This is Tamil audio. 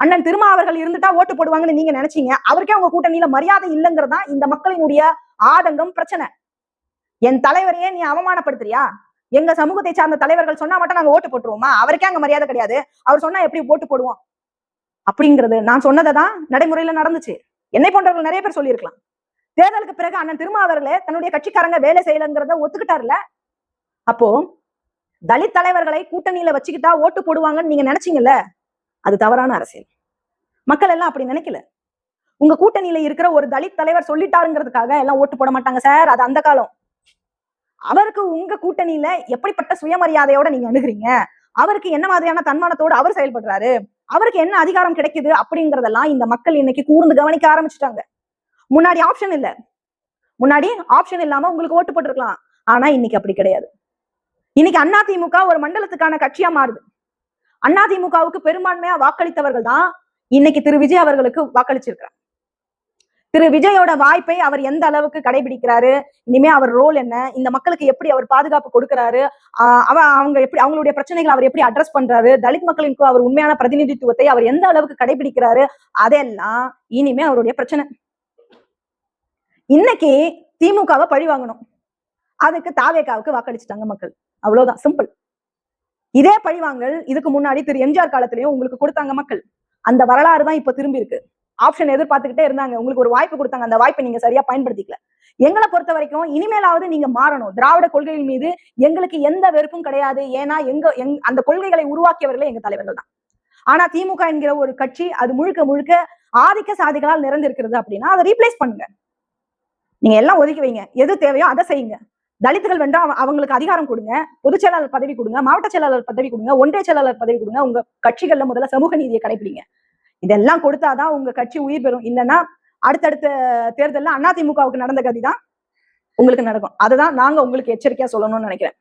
அண்ணன் திருமாவர்கள் இருந்துட்டா ஓட்டு போடுவாங்கன்னு நீங்க நினைச்சீங்க. அவருக்கே உங்க கூட்டணியில மரியாதை இல்லைங்கிறதா இந்த மக்களினுடைய ஆதங்கம், பிரச்சனை. என் தலைவரையே நீ அவமானப்படுத்துறியா? எங்க சமூகத்தை சார்ந்த தலைவர்கள் சொன்னா மட்டும் நாங்க ஓட்டு போட்டுருவோமா? அவருக்கே அங்க மரியாதை கிடையாது. அவர் சொன்னா எப்படி ஓட்டு போடுவோம் அப்படிங்கிறது நான் சொன்னதான் நடைமுறையில நடந்துச்சு. என்னை போன்றவர்கள் நிறைய பேர் சொல்லியிருக்கலாம். தேர்தலுக்கு பிறகு அண்ணன் திருமாவர்களே தன்னுடைய கட்சிக்காரங்க வேலை செய்யலங்கிறத ஒத்துக்கிட்டாருல. அப்போ தலித் தலைவர்களை கூட்டணியில வச்சுக்கிட்டா ஓட்டு போடுவாங்கன்னு நீங்க நினைச்சீங்கல்ல, அது தவறான அரசியல். மக்கள் எல்லாம் அப்படி நினைக்கல. உங்க கூட்டணியில இருக்கிற ஒரு தலித் தலைவர் சொல்லிட்டாருங்கிறதுக்காக எல்லாம் ஓட்டு போட மாட்டாங்க சார். அது அந்த காலம். அவருக்கு உங்க கூட்டணியில எப்படிப்பட்ட சுயமரியாதையோட நீங்க அணுகுறீங்க, அவருக்கு என்ன மாதிரியான தன்மானத்தோடு அவர் செயல்படுறாரு, அவருக்கு என்ன அதிகாரம் கிடைக்குது அப்படிங்கறதெல்லாம் இந்த மக்கள் இன்னைக்கு கூர்ந்து கவனிக்க ஆரம்பிச்சுட்டாங்க. முன்னாடி ஆப்ஷன் இல்ல. முன்னாடி ஆப்ஷன் இல்லாம உங்களுக்கு ஓட்டு போட்டுருக்கலாம். ஆனா இன்னைக்கு அப்படி கிடையாது. இன்னைக்கு அதிமுக ஒரு மண்டலத்துக்கான கட்சியா மாறுது. அதிமுகவுக்கு பெரும்பான்மையா வாக்களித்தவர்கள் தான் இன்னைக்கு திரு விஜய் அவர்களுக்கு வாக்களிச்சிருக்கிறார். திரு விஜயோட வாய்ப்பை அவர் எந்த அளவுக்கு கடைபிடிக்கிறாரு, இனிமே அவர் ரோல் என்ன, இந்த மக்களுக்கு எப்படி அவர் பாதுகாப்பு கொடுக்கிறாரு, அவங்க எப்படி அவங்களுடைய பிரச்சனைகளை அவர் எப்படி அட்ரஸ் பண்றாரு, தலித் மக்களுக்கு அவர் உண்மையான பிரதிநிதித்துவத்தை அவர் எந்த அளவுக்கு கடைபிடிக்கிறாரு, அதெல்லாம் இனிமே அவருடைய பிரச்சனை. இன்னைக்கு திமுகவை பழி வாங்கணும், அதுக்கு தாவேகாவுக்கு வாக்களிச்சுட்டாங்க மக்கள். அவ்வளவுதான், சிம்பிள். இதே பழிவாங்கல் இதுக்கு முன்னாடி திரு எம்ஜிஆர் காலத்திலயும் உங்களுக்கு கொடுத்தாங்க மக்கள். அந்த வரலாறு தான் இப்ப திரும்பி இருக்கு. ஆப்ஷன் எதிர்பார்த்துக்கிட்டே இருந்தாங்க, உங்களுக்கு ஒரு வாய்ப்பு கொடுத்தாங்க, அந்த வாய்ப்பை நீங்க சரியா பயன்படுத்திக்கல. எங்களை பொறுத்த வரைக்கும் இனிமேலாவது நீங்க மாறணும். திராவிட கொள்கைகள் மீது எங்களுக்கு எந்த வெறுப்பும் கிடையாது. ஏன்னா அந்த கொள்கைகளை உருவாக்கியவர்களே எங்க தலைவர்கள் தான். ஆனா திமுக என்கிற ஒரு கட்சி அது முழுக்க முழுக்க ஆதிக்க சாதிகளால் நிறைந்திருக்கிறது அப்படின்னா அதை ரீப்ளேஸ் பண்ணுங்க. நீங்க எல்லாம் ஒதுக்கி வைங்க, எது தேவையோ அதை செய்யுங்க. தலித்துகள் வென்றா அவங்களுக்கு அதிகாரம் கொடுங்க, பொதுச் செயலாளர் பதவி கொடுங்க, மாவட்ட செயலாளர் பதவி கொடுங்க, ஒன்றிய செயலாளர் பதவி கொடுங்க. உங்க கட்சிகள்ல முதல்ல சமூக நீதியை கடைபிடிங்க. இதெல்லாம் கொடுத்தாதான் உங்க கட்சி உயிர் பெறும். இல்லைன்னா அடுத்தடுத்த தேர்தல்ல அதிமுகவுக்கு நடந்த கதிதான் உங்களுக்கு நடக்கும். அதுதான் நாங்க உங்களுக்கு எச்சரிக்கையா சொல்லணும்னு நினைக்கிறேன்.